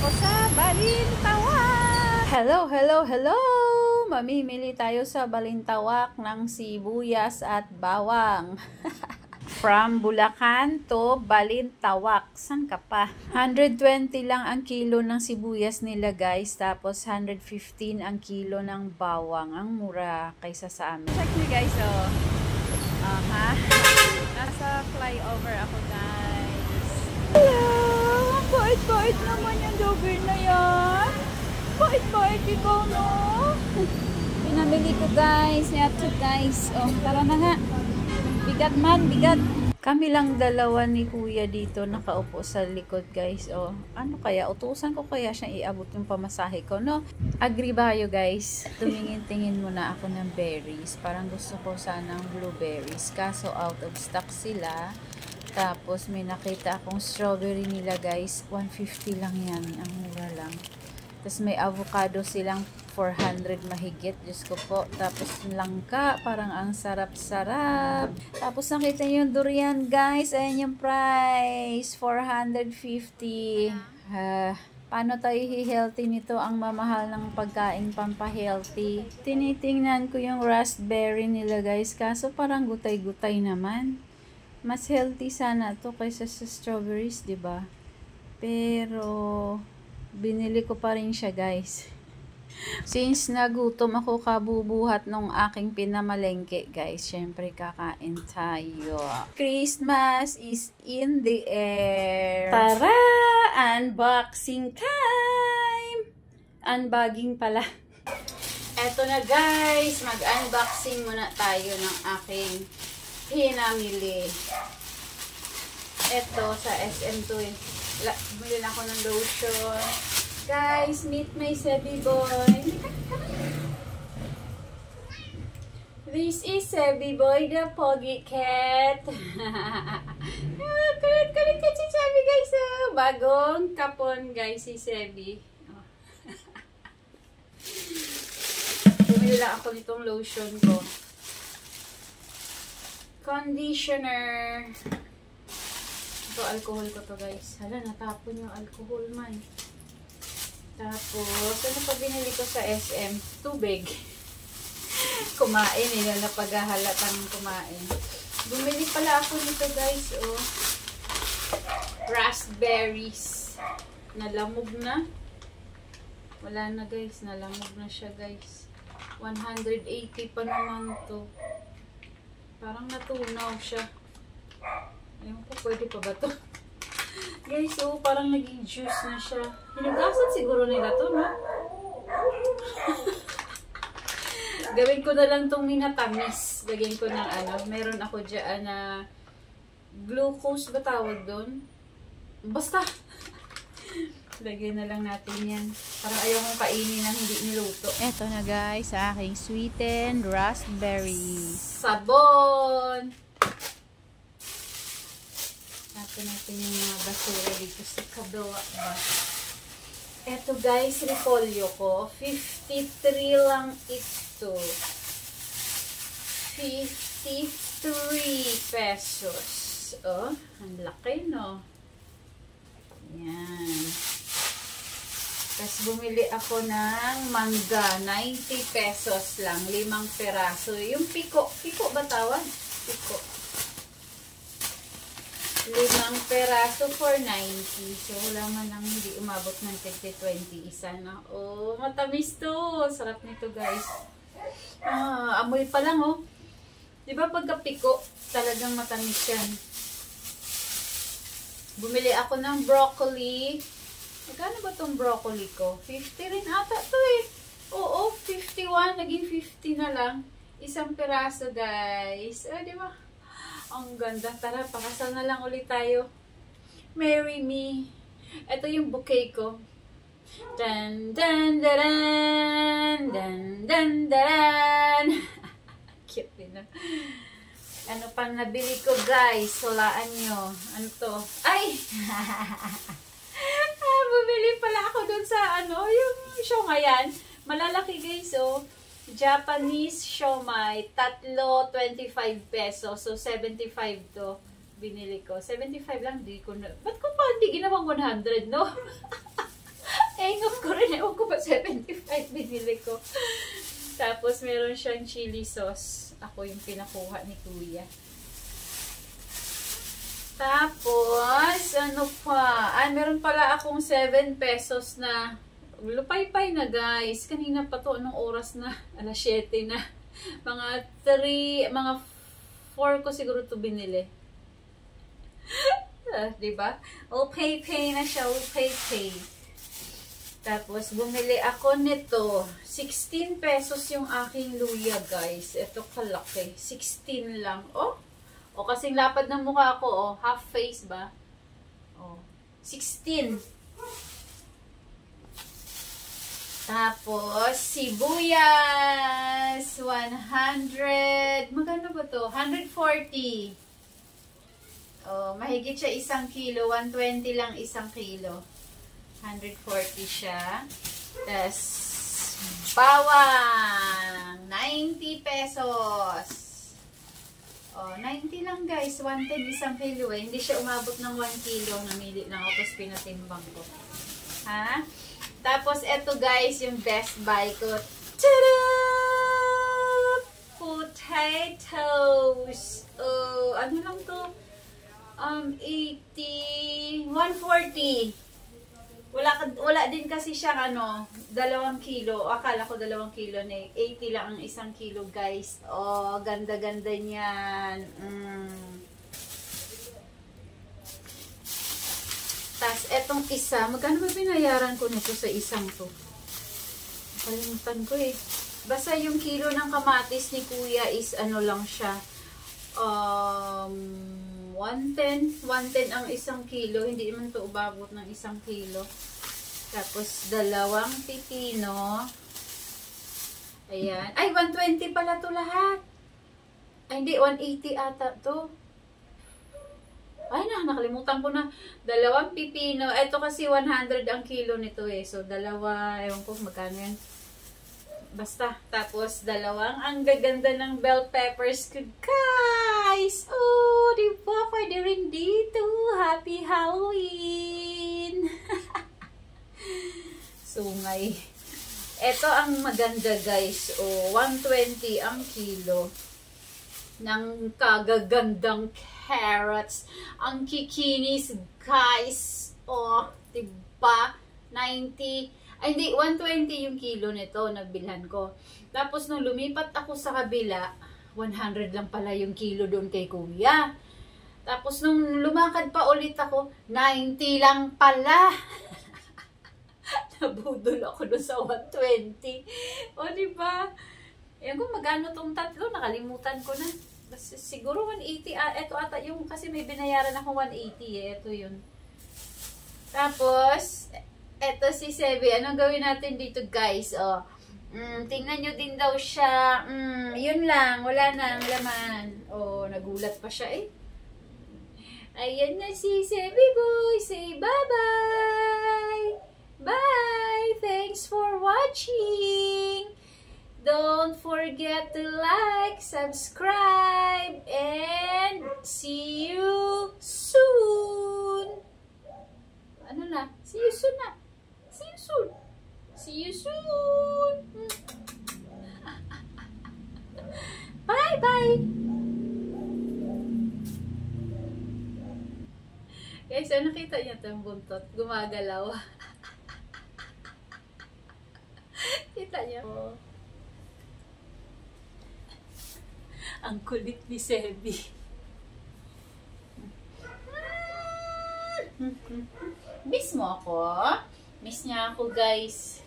ako sa Balintawak! Hello, hello, hello! Mamimili tayo sa Balintawak ng sibuyas at bawang. From Bulacan to Balintawak. San ka pa? 120 lang ang kilo ng sibuyas nila guys. Tapos 115 ang kilo ng bawang. Ang mura kaysa sa amin. Check nyo guys oh. Nasa flyover ako guys. Hello! Bait-bait naman yung jogger na yan. Bait-bait ikaw, no? Pinamili ko, guys. Yato, guys. Oh, tara na nga. Bigat man, bigat. Kami lang dalawa ni kuya dito nakaupo sa likod, guys. Oh, ano kaya? Utusan ko kaya siyang iabot yung pamasahe ko, no? Agree ba kayo, guys? Tumingin-tingin muna ako ng berries. Parang gusto ko sanang blueberries. Kaso out of stock sila. Tapos may nakita akong strawberry nila guys, 150 lang yan, ang mura lang. Tapos may avocado silang 400 mahigit, Diyos ko po. Tapos langka, parang ang sarap-sarap. Tapos nakita niyo yung durian guys, ayan yung price, 450. Paano tayo hi-healthy nito? Ang mamahal ng pagkain pampa-healthy. Tinitingnan ko yung raspberry nila guys, kaso parang gutay-gutay naman. Mas healthy sana to kaysa sa strawberries, 'di ba? Pero binili ko pa rin siya, guys. Since nagutom ako kabubuhat nung aking pinamalengke, guys, syempre kakain tayo. Christmas is in the air. Tara! Unboxing time! Unbagging pala. Eto na, guys. Mag-unboxing muna tayo ng aking pinamili. Ito sa SM2 eh. Bumili na ako ng lotion. Guys, meet my Sebi boy. This is Sebi boy, the Pogi Cat. Kulit-kulit ka si Sebi guys. Oh. Bagong kapon guys si Sebi. Oh. Bumili lang ako nitong lotion ko. Conditioner. Ito, alcohol ko to guys. Hala, natapon yung alcohol man. Tapos, ano pa binili ko sa SM? Tubig. Kumain eh. Napaghahalatang kumain. Bumili pala ako nito guys. Oh. Raspberries. Nalamog na. Wala na guys. Nalamog na siya guys. 180 pa naman to. Parang natunaw siya. Ayun po, pwede pa ba to? Guys, oh, parang naging juice na siya. Hinugasan siguro nila to, no? Gawin ko na lang tong minatamis. Lagyan ko ng ano. Meron ako dyan na glucose ba tawag doon? Basta. Lagyan na lang natin yan. Parang ayaw kong kainin ng hindi niluto. Eto na guys, sa aking sweetened raspberries. Sabon! Tapos natin yung mga basura dito sa kabila ba. Eto guys, repolyo ko. 53 lang ito. 53 pesos. Oh, ang laki no? Yan. Tapos bumili ako ng mangga, 90 pesos lang, 5 peraso. Yung piko, piko ba tawag? Piko. 5 peraso for 90. So wala man lang hindi umabot ng 20 isa na. Oh, matamis to. Sarap nito guys. Amoy pa lang oh. Diba pagka piko, talagang matamis yan. Bumili ako ng broccoli. Magkano ba tong broccoli ko? 50 rin ata to eh. Oo, 51. Naging 50 na lang. 1 peraso guys. Di ba? Ang ganda. Tara, pakasal na lang ulit tayo. Marry me. Ito yung bouquet ko. Dan, dan, dan, dan, dan, dan. Cute din na. Ano pang nabili ko guys? Hulaan nyo. Ano to? Ay! Bumili pala ako dun sa ano, yung siomai. Malalaki guys, oh. Japanese siomai. Tatlo, 25 pesos. So, 75 to. Binili ko. 75 lang, di ko na. Ba't ko pa hindi ginawang 100, no? paying off ko rin. Ewan ko ba 75 binili ko. Tapos meron siyang chili sauce. Ako yung pinakuha ni Kuya. Tapos, ano pa? Meron pala akong 7 pesos na lupay-pay na guys. Kanina pa to, anong oras na? Alas 7 na. Mga 4 ko siguro to binili. Diba? Pay na siya. Pay. Tapos, bumili ako nito. 16 pesos yung aking luya guys. Ito kalaki. 16 lang. O kasing lapad ng mukha ko, half face ba? 16. Tapos, sibuyas, 100, magkano ba to? 140. Mahigit siya 1 kilo, 120 lang 1 kilo. 140 siya. Tapos, bawang, 90 pesos. 90 lang guys. 110 1 kilo eh. Hindi siya umabot ng 1 kilo. Namili lang ako. Tapos pinatimbang ko. Ha? Tapos eto guys, yung best buy ko. Tada! Potatoes. Ano lang to? 80, 140. Wala din kasi siya 2 kilo. Akala ko 2 kilo na 80 lang ang 1 kilo guys. Ganda-ganda niyan. Tapos etong isa, magkano ba binayaran ko nito sa isang to? Nakalimutan ko eh. Basta yung kilo ng kamatis ni Kuya is ano lang siya. 110 ang 1 kilo. Hindi naman to umabot ng 1 kilo. Tapos, 2 pipino. Ayan. Ay, 120 pala to lahat. Ay, hindi. 180 ata to. Ay nakalimutan ko na. 2 pipino. Ito kasi 100 ang kilo nito eh. So, 2. Ewan ko magkano yan. Basta. Tapos, 2. Ang gaganda ng bell peppers ko, guys! Diba? Pwede rin dito. Happy Halloween! Sungay. Ito ang maganda, guys. 120 ang kilo ng kagagandang carrots. Ang kikinis, guys. Diba? 90. Ay, hindi, 120 yung kilo nito, nagbilhan ko. Tapos, nung lumipat ako sa kabila, 100 lang pala yung kilo doon kay Kuya. Tapos, nung lumakad pa ulit ako, 90 lang pala. Nabudol ako doon sa 120. Diba? Yan kung magano tong tatlo, nakalimutan ko na. Siguro 180. Ito ata yung, kasi may binayaran ako 180 eh. Ito yun. Tapos, eto si Sebi. Anong gawin natin dito, guys? Tingnan nyo din daw siya. Yun lang. Wala na ang laman. Nagulat pa siya eh. Ayan na si Sebi boy. Say bye-bye. Bye. Thanks for watching. Don't forget to like, subscribe, and see you soon. Ano na? See you soon na. See you soon. See you soon. Bye-bye. Guys, nakita niyo ito yung buntot? Gumagalaw. Kita niyo? Ang kulit ni Sebi. Miss mo ako? Miss niya ako, guys.